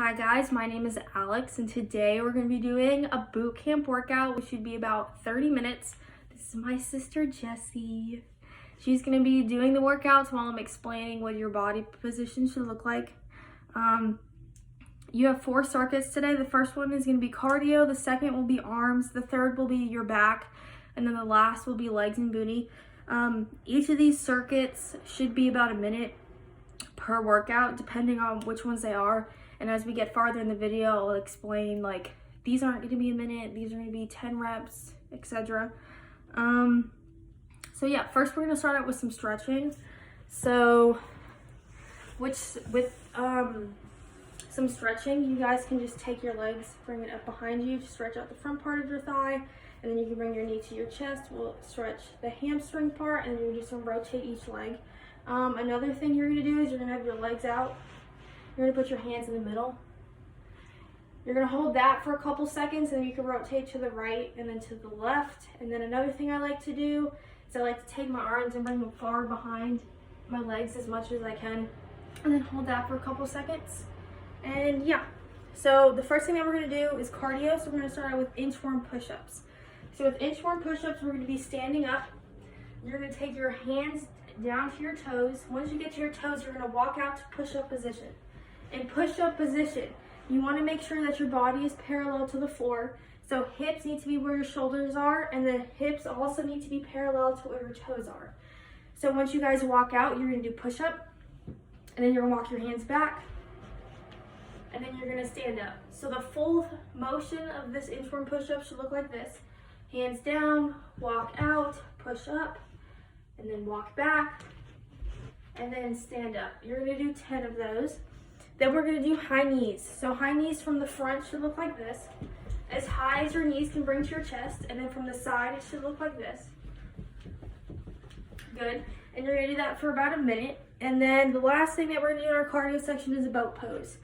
Hi guys, my name is Alex and today we're going to be doing a boot camp workout which should be about 30 minutes. This is my sister Jessie. She's going to be doing the workouts while I'm explaining what your body position should look like. You have 4 circuits today. The first one is going to be cardio, the second will be arms, the third will be your back, and then the last will be legs and booty. Each of these circuits should be about a minute per workout depending on which ones they are. And as we get farther in the video, I'll explain like these aren't going to be a minute, these are going to be 10 reps, etc. So yeah, first we're going to start out with some stretching. So with some stretching, you guys can just take your legs, bring it up behind you, stretch out the front part of your thigh, and then you can bring your knee to your chest. We'll stretch the hamstring part, and then you're just going to rotate each leg. Another thing you're going to do is you're going to have your legs out. You're going to put your hands in the middle. You're going to hold that for a couple seconds, and then you can rotate to the right and then to the left. And then another thing I like to do is I like to take my arms and bring them far behind my legs as much as I can, and then hold that for a couple seconds. And yeah, so the first thing that we're going to do is cardio. So we're going to start out with inchworm push-ups. So with inchworm push-ups, we're going to be standing up. You're going to take your hands down to your toes. Once you get to your toes, you're going to walk out to push-up position. In push-up position, you want to make sure that your body is parallel to the floor. So hips need to be where your shoulders are, and the hips also need to be parallel to where your toes are. So once you guys walk out, you're going to do push-up, and then you're going to walk your hands back, and then you're going to stand up. So the full motion of this inchworm push-up should look like this. Hands down, walk out, push up, and then walk back, and then stand up. You're going to do 10 of those. Then we're going to do high knees. So high knees from the front should look like this. As high as your knees can bring to your chest, and then from the side it should look like this. Good. And you're going to do that for about a minute. And then the last thing that we're going to do in our cardio section is a boat pose.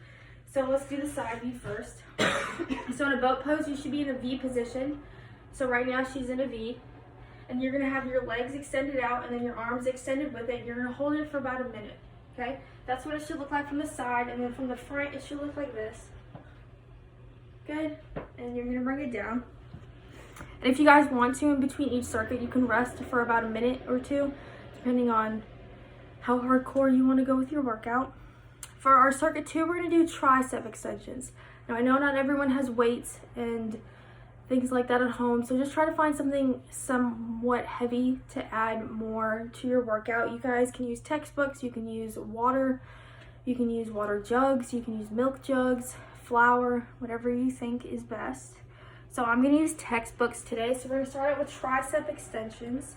So let's do the side view first. So in a boat pose, you should be in a V position. So right now she's in a V. And you're going to have your legs extended out and then your arms extended with it. You're going to hold it for about a minute. Okay? That's what it should look like from the side, and then from the front it should look like this. Good. And you're going to bring it down. And if you guys want to, in between each circuit, you can rest for about a minute or two, depending on how hardcore you want to go with your workout. For our circuit 2, we're going to do tricep extensions. Now I know not everyone has weights and things like that at home, so just try to find something somewhat heavy to add more to your workout. You guys can use textbooks, you can use water jugs, you can use milk jugs, flour, whatever you think is best. So I'm going to use textbooks today. So we're going to start out with tricep extensions.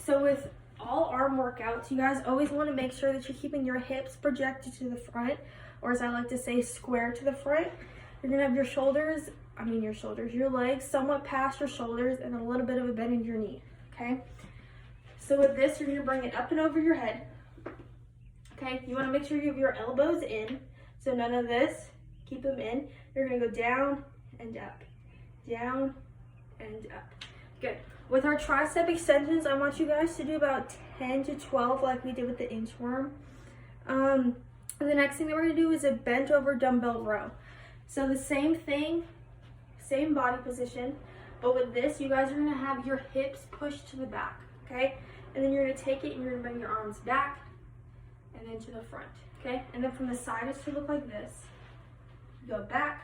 So with all arm workouts, you guys always want to make sure that you're keeping your hips projected to the front, or as I like to say, square to the front. You're going to have your legs somewhat past your shoulders and a little bit of a bend in your knee, okay? So with this, you're gonna bring it up and over your head, okay? You wanna make sure you have your elbows in, so none of this, keep them in. You're gonna go down and up, down and up. Good. With our tricep extensions, I want you guys to do about 10 to 12 like we did with the inchworm. And the next thing that we're gonna do is a bent over dumbbell row. So the same thing, same body position, but with this, you guys are gonna have your hips pushed to the back, okay? And then you're gonna take it and you're gonna bring your arms back and then to the front, okay? And then from the side, it should look like this. Go back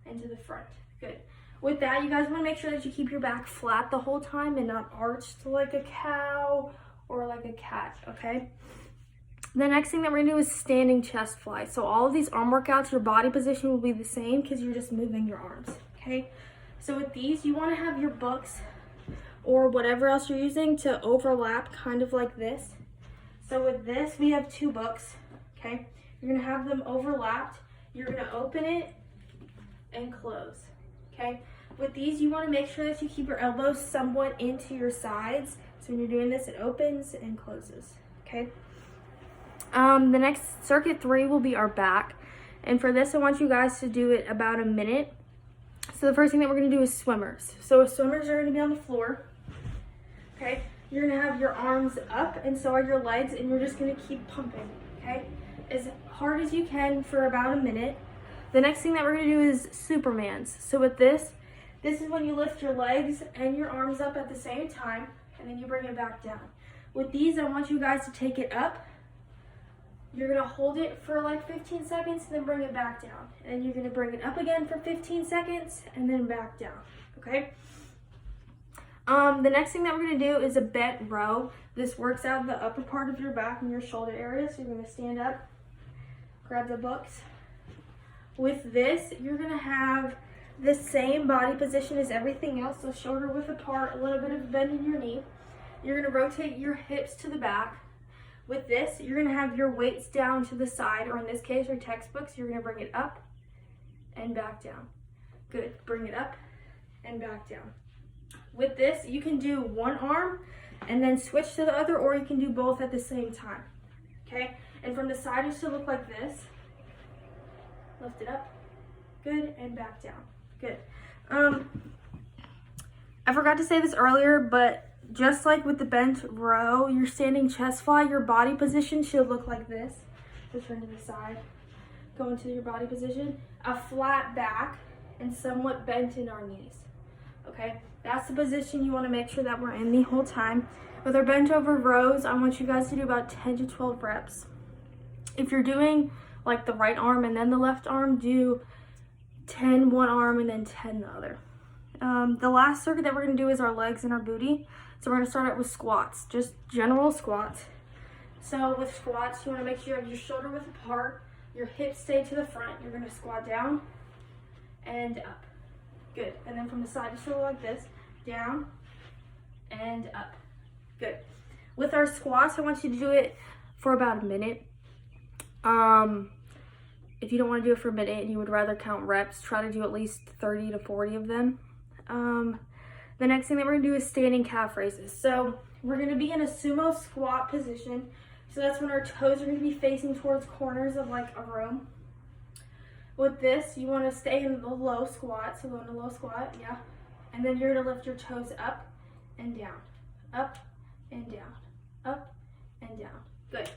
and to the front, good. With that, you guys wanna make sure that you keep your back flat the whole time and not arched like a cow or like a cat, okay? The next thing that we're gonna do is standing chest fly. So all of these arm workouts, your body position will be the same because you're just moving your arms, okay? So with these, you wanna have your books or whatever else you're using to overlap kind of like this. So with this, we have 2 books, okay? You're gonna have them overlapped. You're gonna open it and close, okay? With these, you wanna make sure that you keep your elbows somewhat into your sides. So when you're doing this, it opens and closes, okay? The next circuit 3 will be our back. And for this, I want you guys to do it about a minute. So the first thing that we're going to do is swimmers. So swimmers are going to be on the floor. Okay. You're going to have your arms up and so are your legs, and you're just going to keep pumping. Okay. As hard as you can for about a minute. The next thing that we're gonna do is Superman's. So with this is when you lift your legs and your arms up at the same time, and then you bring it back down. With these, I want you guys to take it up. You're gonna hold it for like 15 seconds and then bring it back down. And then you're gonna bring it up again for 15 seconds and then back down, okay? The next thing that we're gonna do is a bent row. This works out the upper part of your back and your shoulder area. So you're gonna stand up, grab the books. With this, you're gonna have the same body position as everything else. So shoulder width apart, a little bit of bend in your knee. You're gonna rotate your hips to the back. With this, you're gonna have your weights down to the side, or in this case, your textbooks, you're gonna bring it up and back down. Good, bring it up and back down. With this, you can do one arm and then switch to the other, or you can do both at the same time, okay? And from the side, it should look like this. Lift it up, good, and back down, good. I forgot to say this earlier, but just like with the bent row, your standing chest fly, your body position should look like this. So turn to the side, go into your body position, a flat back, and somewhat bent in our knees, okay? That's the position you want to make sure that we're in the whole time. With our bent over rows, I want you guys to do about 10 to 12 reps. If you're doing like the right arm and then the left arm, do 10 one arm and then 10 the other. The last circuit that we're going to do is our legs and our booty. So we're going to start out with squats, just general squats. So with squats, you want to make sure you have your shoulder width apart, your hips stay to the front. You're going to squat down and up. Good. And then from the side, just go like this, down and up. Good. With our squats, I want you to do it for about a minute. If you don't want to do it for a minute and you would rather count reps, try to do at least 30 to 40 of them. The next thing that we're going to do is standing calf raises. So we're going to be in a sumo squat position. So that's when our toes are going to be facing towards corners of like a room. With this, you want to stay in the low squat. So go into low squat, yeah. And then you're going to lift your toes up and down, up and down, up and down. Good.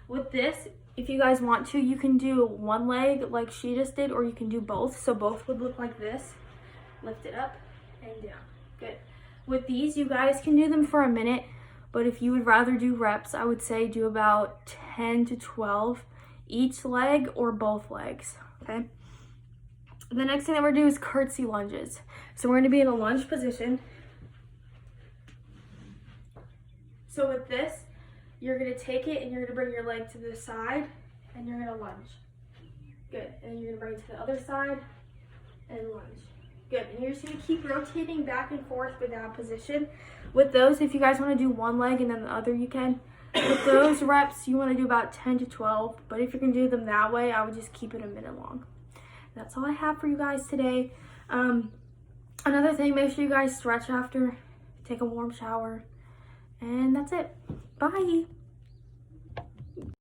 With this, if you guys want to, you can do one leg like she just did, or you can do both. So both would look like this. Lift it up and down. Good. With these, you guys can do them for a minute, but if you would rather do reps, I would say do about 10 to 12 each leg or both legs, okay? The next thing that we're going to do is curtsy lunges. So we're going to be in a lunge position. So with this, you're going to take it and you're going to bring your leg to the side and you're going to lunge. Good. And you're going to bring it to the other side and lunge. Good. And you're just going to keep rotating back and forth with that position. With those, if you guys want to do one leg and then the other, you can. With those reps, you want to do about 10 to 12. But if you're going to do them that way, I would just keep it a minute long. That's all I have for you guys today. Another thing, make sure you guys stretch after, take a warm shower, and that's it. Bye.